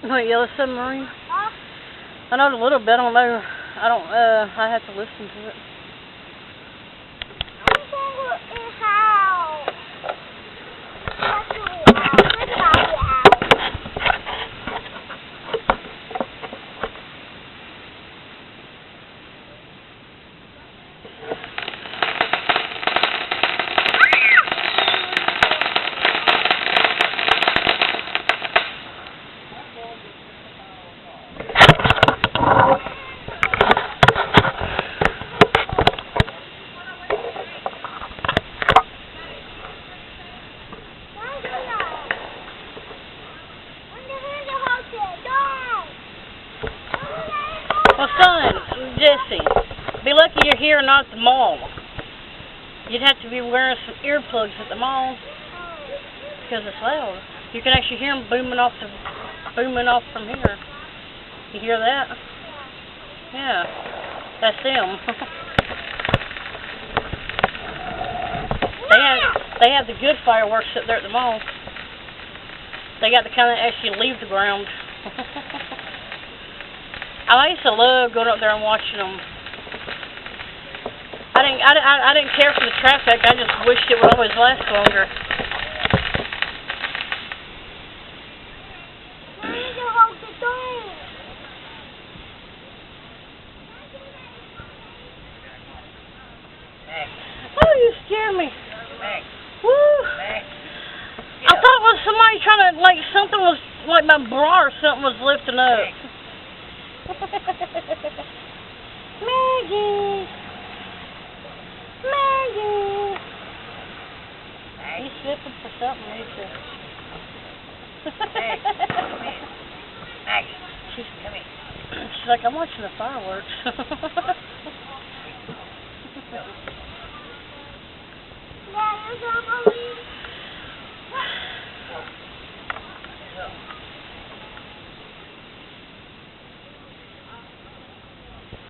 What, Yellow Submarine? Huh? I know a little bit. I don't know. I have to listen to it. I'm going to the house. That's the house. That's the house. Well, son, Jesse, be lucky you're here and not at the mall. You'd have to be wearing some earplugs at the mall because it's loud. You can actually hear them booming off from here. You hear that? Yeah, that's them. They have the good fireworks up there at the mall. They got the kind that actually leave the ground. I used to love going up there and watching them. I didn't care for the traffic. I just wished it would always last longer. Oh, you scare me. Woo! I thought it was somebody trying to, like, something was, like my bra or something was lifting up. Maggie! Maggie! You slipping for something, ain't you? Maggie, She's come here. She's like, I'm watching the fireworks. Yeah,